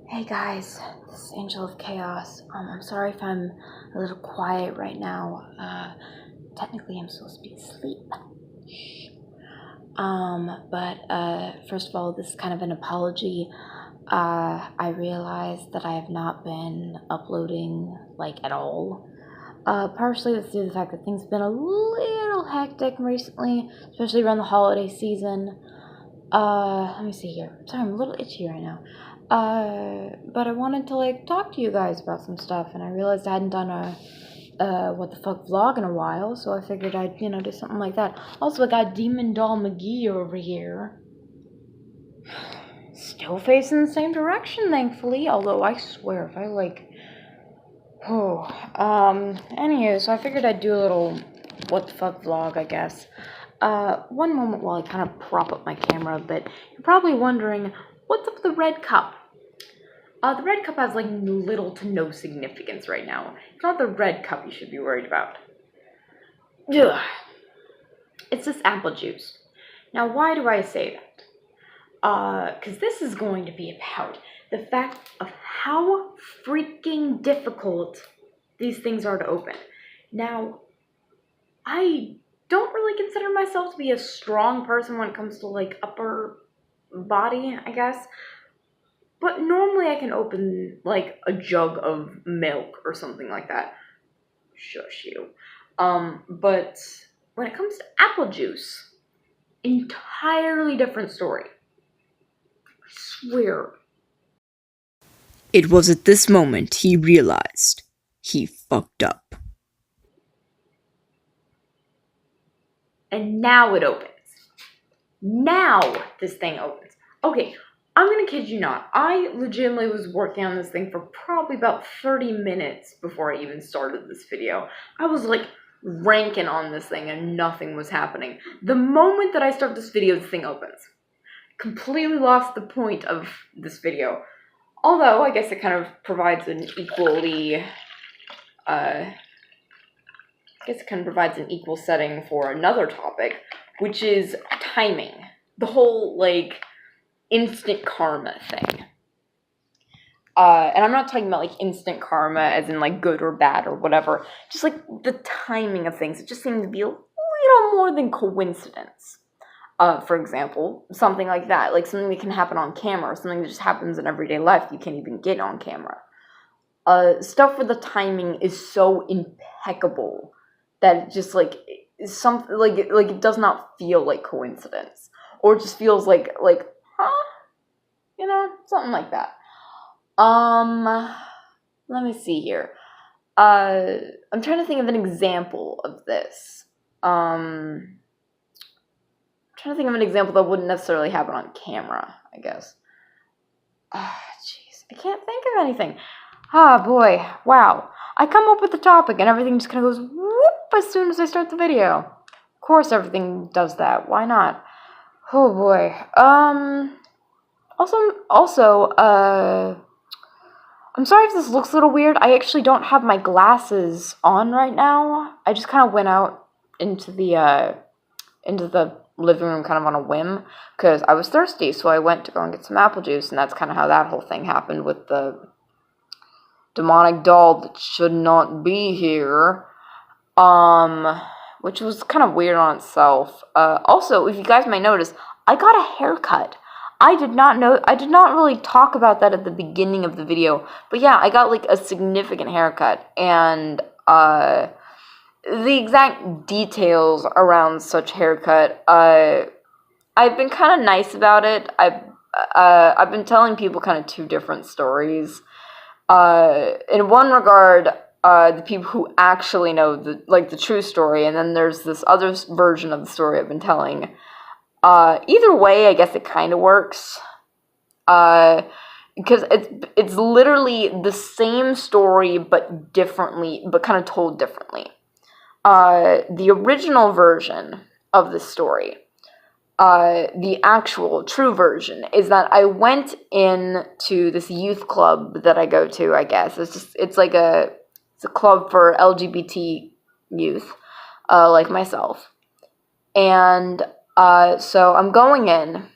Hey guys, this is Angel of Chaos. I'm sorry if I'm a little quiet right now. Technically I'm supposed to be asleep. But first of all, this is kind of an apology. I realized that I have not been uploading, at all. Partially it's due to the fact that things have been a little hectic recently, especially around the holiday season. Let me see here. Sorry, I'm a little itchy right now. But I wanted to, talk to you guys about some stuff, and I realized I hadn't done a what the fuck vlog in a while, so I figured I'd, do something like that. Also, I got Demon Doll McGee over here. Still facing the same direction, thankfully, although I swear, if I, anywho, so I figured I'd do a little what the fuck vlog, I guess. One moment while I kind of prop up my camera a bit. You're probably wondering, what's up with the red cup? The red cup has, little to no significance right now. It's not the red cup you should be worried about. Ugh. It's this apple juice. Now, why do I say that? Because this is going to be about the fact of how freaking difficult these things are to open. Now, I don't really consider myself to be a strong person when it comes to, upper body, I guess. But normally I can open, a jug of milk or something like that. Shush you. But when it comes to apple juice, entirely different story. I swear. It was at this moment he realized he fucked up. And now it opens. Now this thing opens. Okay, I'm gonna kid you not. I legitimately was working on this thing for probably about 30 minutes before I even started this video. I was ranking on this thing and nothing was happening. The moment that I start this video, the thing opens. Completely lost the point of this video. Although, I guess it kind of provides an equal setting for another topic, which is timing. The whole, instant karma thing. And I'm not talking about, instant karma as in, good or bad or whatever. Just, the timing of things. It just seems to be a little more than coincidence. For example, something like that. Something that can happen on camera. Or something that just happens in everyday life you can't even get on camera. Stuff where the timing is so impeccable that it just, it does not feel like coincidence. Or it just feels like, huh? Something like that. Let me see here. I'm trying to think of an example of this. I'm trying to think of an example that wouldn't necessarily happen on camera, I guess. Jeez, I can't think of anything. Boy, wow. I come up with the topic and everything just kind of goes whoop as soon as I start the video. Of course everything does that. Why not? Oh boy. Also, I'm sorry if this looks a little weird. I actually don't have my glasses on right now. I just kind of went out into the living room kind of on a whim because I was thirsty, so I went to go and get some apple juice, and that's kind of how that whole thing happened with the demonic doll that should not be here. Which was kind of weird on itself. Also, if you guys might notice, I got a haircut. I did not really talk about that at the beginning of the video, but yeah, I got a significant haircut, and the exact details around such haircut, I've been kind of nice about it. I've been telling people kind of two different stories. In one regard, the people who actually know the true story, and then there's this other version of the story I've been telling. Either way, I guess it kind of works. Because it's literally the same story, but kind of told differently. The original version of the story, the actual true version, is that I went into this youth club that I go to, I guess. It's a club for LGBT youth, like myself. And so I'm going in,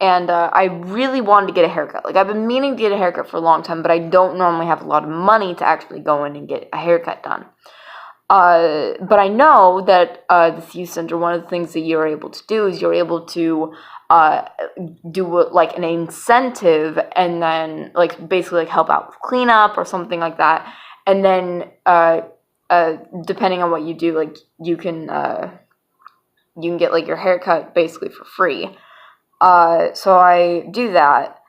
And I really wanted to get a haircut. Like, I've been meaning to get a haircut for a long time, but I don't normally have a lot of money to actually go in and get a haircut done. But I know that this youth center, one of the things that you're able to do is you're able to do like an incentive, and then like basically like help out with cleanup or something like that. And then depending on what you do, like you can get like your haircut basically for free. So I do that.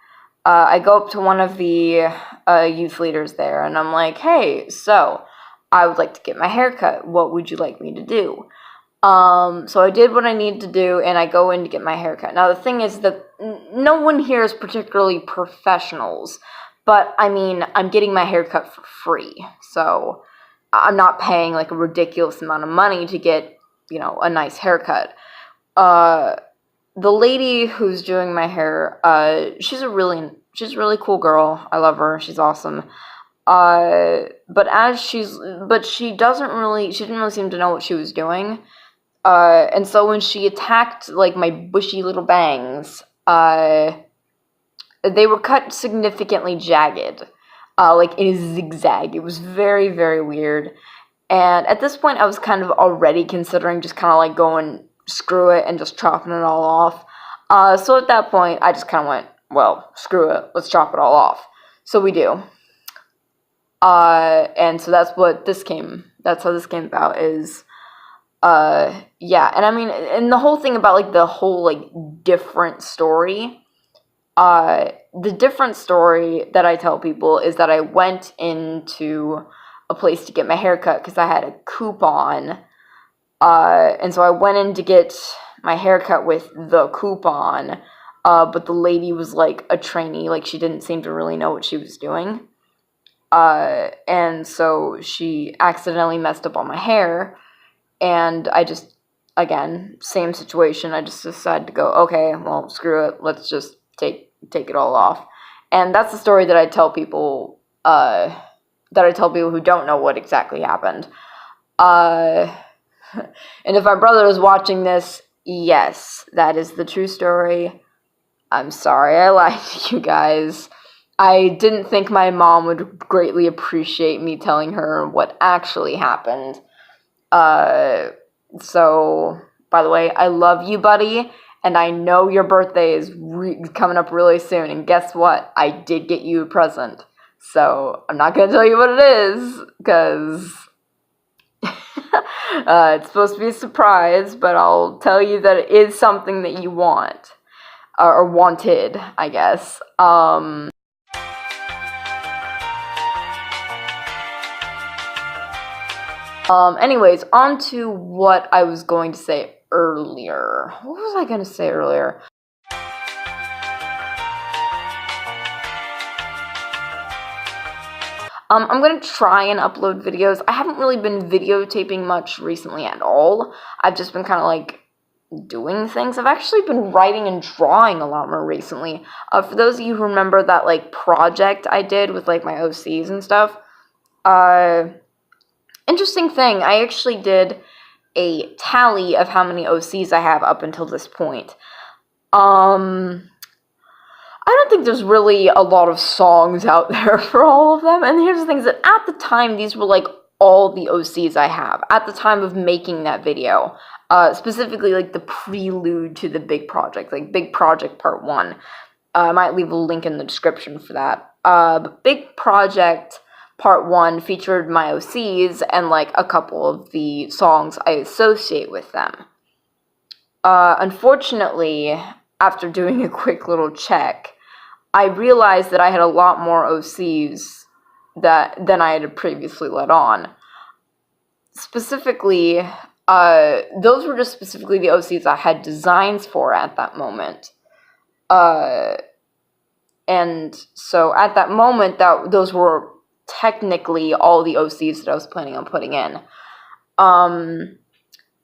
I go up to one of the youth leaders there, and I'm like, hey, so I would like to get my hair cut. What would you like me to do? So I did what I needed to do, and I go in to get my hair cut. Now, the thing is that no one here is particularly professionals, but, I mean, I'm getting my hair cut for free, so I'm not paying, like, a ridiculous amount of money to get, you know, a nice haircut. The lady who's doing my hair, she's a really cool girl. I love her. She's awesome. But she didn't really seem to know what she was doing. And so when she attacked, like, my bushy little bangs, they were cut significantly jagged, like in a zigzag. It was very, very weird. And at this point, I was kind of already considering just kind of like going screw it and just chopping it all off. So at that point, I just kind of went, well, screw it, let's chop it all off. So we do. And so that's how this came about is, yeah, and I mean, and the whole thing about, like, the whole, like, different story, the different story that I tell people is that I went into a place to get my hair cut because I had a coupon, and so I went in to get my hair cut with the coupon, but the lady was, like, a trainee, like, she didn't seem to really know what she was doing, and so she accidentally messed up on my hair, and I just, again, same situation, I just decided to go, okay, well, screw it, let's just take it all off. And that's the story that I tell people, who don't know what exactly happened. And if my brother is watching this, yes, that is the true story. I'm sorry I lied to you guys. I didn't think my mom would greatly appreciate me telling her what actually happened. So, by the way, I love you, buddy, and I know your birthday is coming up really soon, and guess what? I did get you a present. So, I'm not gonna tell you what it is, because it's supposed to be a surprise, but I'll tell you that it is something that you want. Or wanted, I guess. Anyways, on to what I was going to say earlier. What was I going to say earlier? I'm going to try and upload videos. I haven't really been videotaping much recently at all. I've just been kind of like doing things. I've actually been writing and drawing a lot more recently. For those of you who remember that like project I did with like my OCs and stuff, interesting thing, I actually did a tally of how many OCs I have up until this point. I don't think there's really a lot of songs out there for all of them, and here's the thing, is that at the time, these were like all the OCs I have, at the time of making that video, specifically like the prelude to the big project, like Big Project Part 1. I might leave a link in the description for that. But Big Project Part 1 featured my OCs and like a couple of the songs I associate with them. Unfortunately, after doing a quick little check, I realized that I had a lot more OCs than I had previously let on. Specifically, those were just specifically the OCs I had designs for at that moment. And so at that moment, those were technically all the OCs that I was planning on putting in.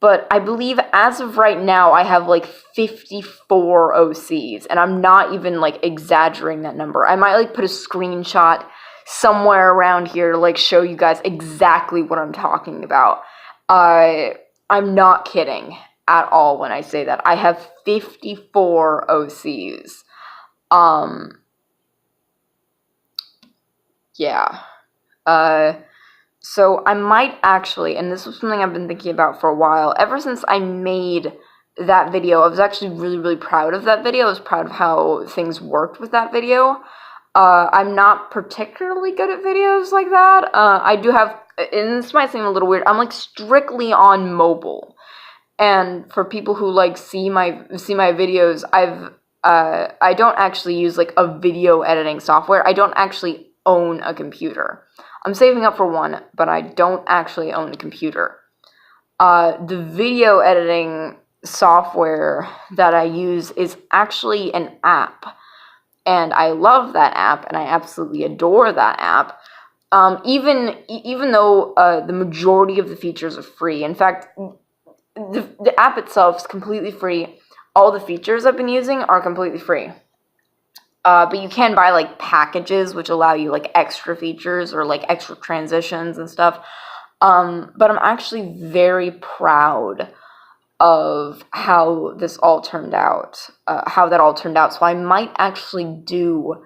But I believe as of right now, I have like 54 OCs, and I'm not even like exaggerating that number. I might like put a screenshot somewhere around here to like show you guys exactly what I'm talking about. I'm not kidding. at all when I say that. I have 54 OCs. Yeah. So I might actually, and this was something I've been thinking about for a while, ever since I made that video, I was actually really, really proud of that video. I was proud of how things worked with that video. I'm not particularly good at videos like that. I do have, and this might seem a little weird, I'm like strictly on mobile. And for people who like see my videos, I don't actually use like a video editing software. I don't actually own a computer. I'm saving up for one, but I don't actually own a computer. The video editing software that I use is actually an app. And I love that app, and I absolutely adore that app. Even though the majority of the features are free. In fact, the app itself is completely free. All the features I've been using are completely free. But you can buy like packages which allow you like extra features or like extra transitions and stuff. But I'm actually very proud of how this all turned out, how that all turned out. So I might actually do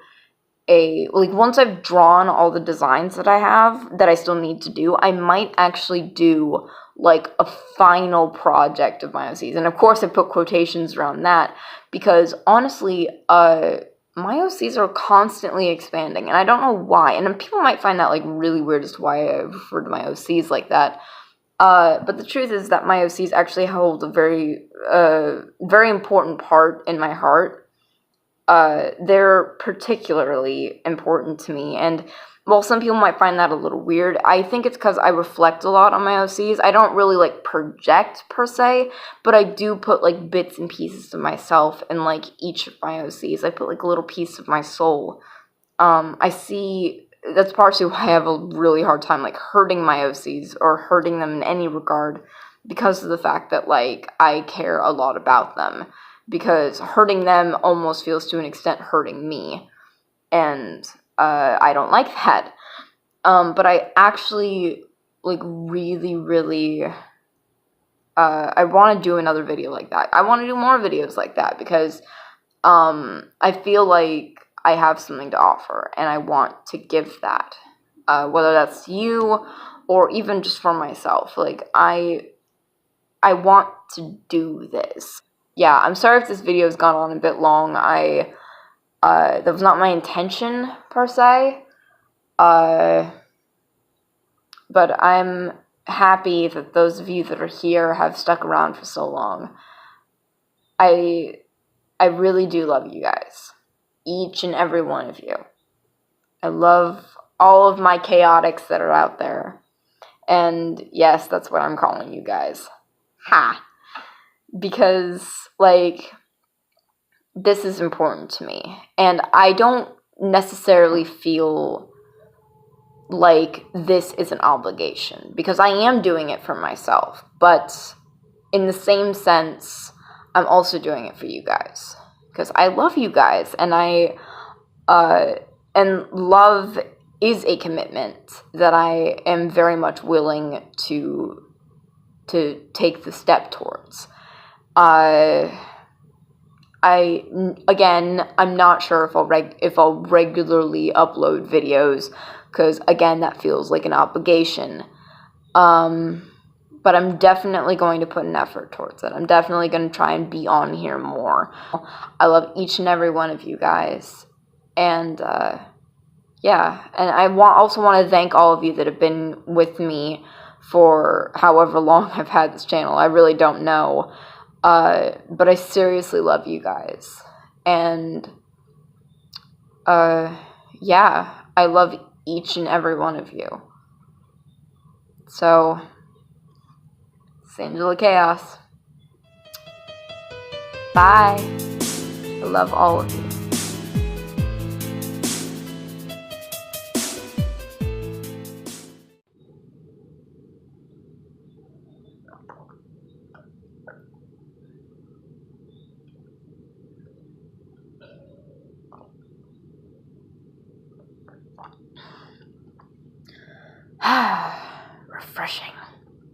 once I've drawn all the designs that I have that I still need to do, I might actually do like a final project of my OCs. And of course I put quotations around that because honestly, my OCs are constantly expanding, and I don't know why. And people might find that like really weird as to why I refer to my OCs like that. But the truth is that my OCs actually hold a very, very important part in my heart. They're particularly important to me, and while some people might find that a little weird, I think it's because I reflect a lot on my OCs. I don't really like project per se, but I do put like bits and pieces of myself in like each of my OCs. I put like a little piece of my soul. That's partially why I have a really hard time like hurting my OCs or hurting them in any regard, because of the fact that like I care a lot about them. Because hurting them almost feels to an extent hurting me, and I don't like that. But I actually like really, really, I want to do another video like that. I want to do more videos like that because I feel like I have something to offer, and I want to give that, whether that's to you or even just for myself. Like I want to do this. Yeah, I'm sorry if this video has gone on a bit long. That was not my intention, per se. But I'm happy that those of you that are here have stuck around for so long. I really do love you guys. Each and every one of you. I love all of my chaotics that are out there. And yes, that's what I'm calling you guys. Ha! Because, like, this is important to me. And I don't necessarily feel like this is an obligation, because I am doing it for myself. But in the same sense, I'm also doing it for you guys. Because I love you guys, and and love is a commitment that I am very much willing to take the step towards. Again, I'm not sure if I'll regularly upload videos, because again, that feels like an obligation. But I'm definitely going to put an effort towards it. I'm definitely going to try and be on here more. I love each and every one of you guys, and yeah, and I also want to thank all of you that have been with me for however long I've had this channel. I really don't know. But I seriously love you guys. And, yeah, I love each and every one of you. So, it's Angela Chaos. Bye. I love all of you.